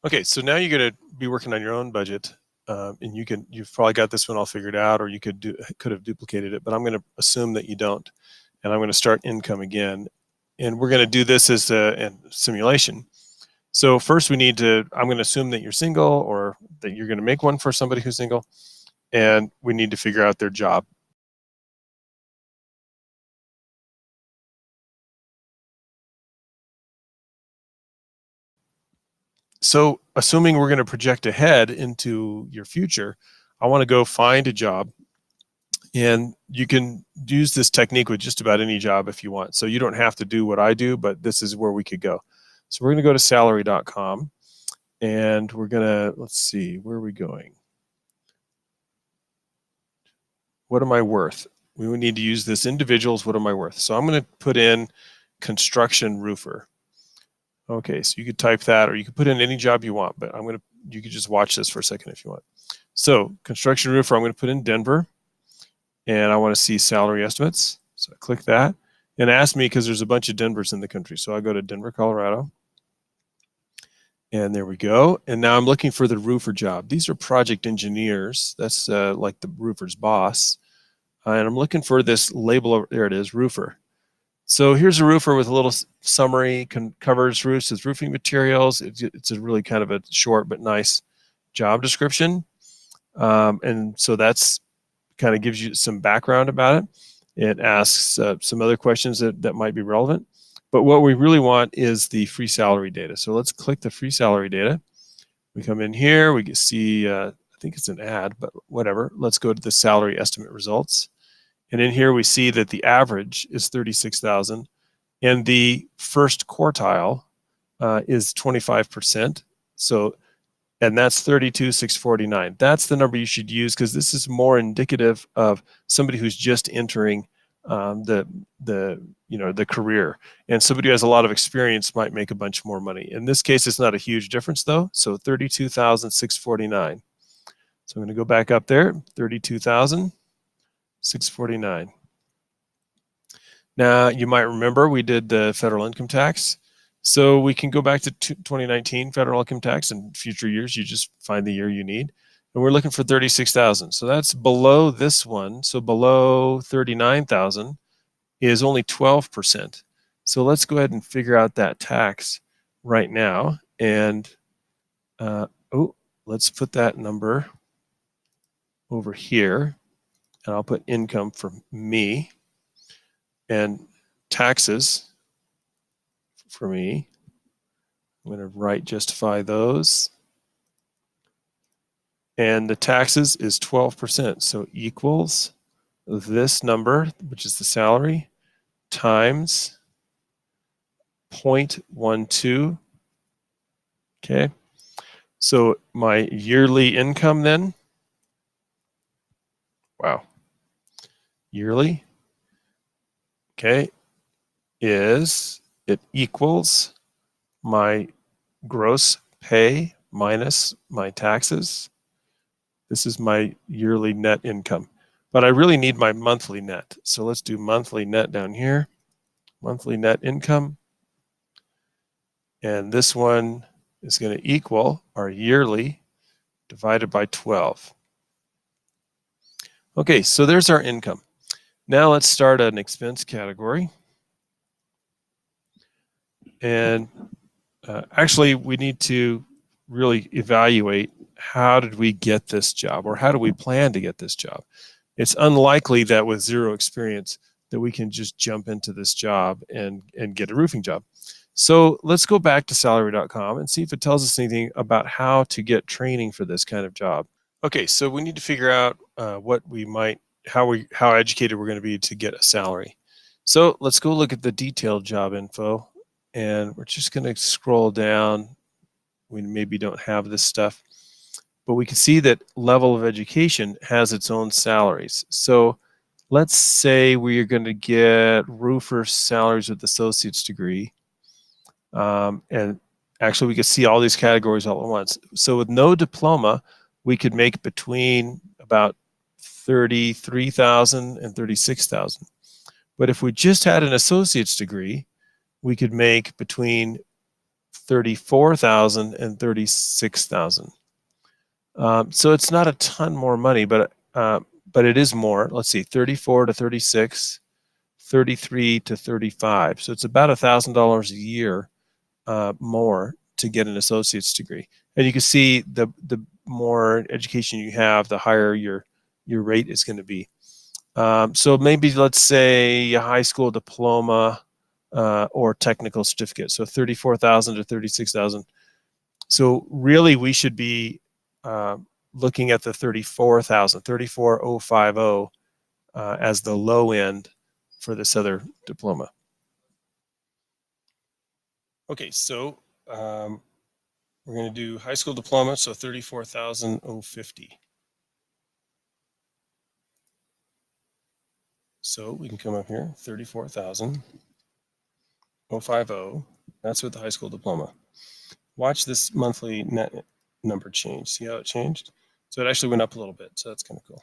Okay, so now you're going to be working on your own budget, and you've probably got this one all figured out, or you could have duplicated it, but I'm going to assume that you don't, and I'm going to start income again, and we're going to do this as a simulation. So first I'm going to assume that you're single, or that you're going to make one for somebody who's single, and we need to figure out their job. So assuming we're going to project ahead into your future, I want to go find a job. And you can use this technique with just about any job if you want. So you don't have to do what I do, but this is where we could go. So we're going to go to salary.com, and we're going to, let's see, where are we going? What am I worth? We would need to use this individuals, what am I worth? So I'm going to put in construction roofer. Okay, so you could type that, or you could put in any job you want, but you could just watch this for a second if you want. So construction roofer, I'm going to put in Denver, and I want to see salary estimates. So I click that, and ask me because there's a bunch of Denvers in the country. So I go to Denver, Colorado, and there we go. And now I'm looking for the roofer job. These are project engineers. That's like the roofer's boss. And I'm looking for this label. There it is, roofer. So here's a roofer with a little summary, covers roofs with roofing materials. It's a really kind of a short but nice job description. And so that's kind of gives you some background about it. It asks some other questions that might be relevant. But what we really want is the free salary data. So let's click the free salary data. We come in here, we see, I think it's an ad, but whatever. Let's go to the salary estimate results. And in here we see that the average is 36,000, and the first quartile is 25%. So, and that's 32,649. That's the number you should use, because this is more indicative of somebody who's just entering the career, and somebody who has a lot of experience might make a bunch more money. In this case, it's not a huge difference though. So 32,649. So I'm going to go back up there, 32,649. Now you might remember we did the federal income tax. So we can go back to 2019 federal income tax, and future years you just find the year you need. And we're looking for 36,000. So that's below this one. So below 39,000 is only 12%. So let's go ahead and figure out that tax right now. And let's put that number over here, and I'll put income for me and taxes for me. I'm going to justify those. And the taxes is 12%. So equals this number, which is the salary, times 0.12. Okay. So my yearly income then, wow, yearly, okay, it equals my gross pay minus my taxes. This is my yearly net income, but I really need my monthly net. So let's do monthly net down here, monthly net income. And this one is going to equal our yearly divided by 12. Okay, so there's our income. Now let's start an expense category. And actually, we need to really evaluate, how did we get this job, or how do we plan to get this job? It's unlikely that with zero experience that we can just jump into this job and get a roofing job. So let's go back to salary.com and see if it tells us anything about how to get training for this kind of job. Okay, so we need to figure out how educated we're going to be to get a salary. So let's go look at the detailed job info, and we're just going to scroll down. We maybe don't have this stuff, but we can see that level of education has its own salaries. So let's say we are going to get roofer salaries with associate's degree. And actually we could see all these categories all at once. So with no diploma, we could make between about 33,000 and 36,000. But if we just had an associate's degree, we could make between 34,000 and 36,000. So it's not a ton more money, but it is more. Let's see, 34 to 36, 33 to 35. So it's about $1,000 a year more to get an associate's degree. And you can see the more education you have, the higher your rate is going to be. So maybe let's say a high school diploma or technical certificate. So 34,000 to 36,000. So really, we should be looking at the 34,000, 34,050 as the low end for this other diploma. Okay, so we're going to do high school diploma, so 34,050. So we can come up here, 34,050. That's with the high school diploma. Watch this monthly net number change. See how it changed? So it actually went up a little bit, so that's kind of cool.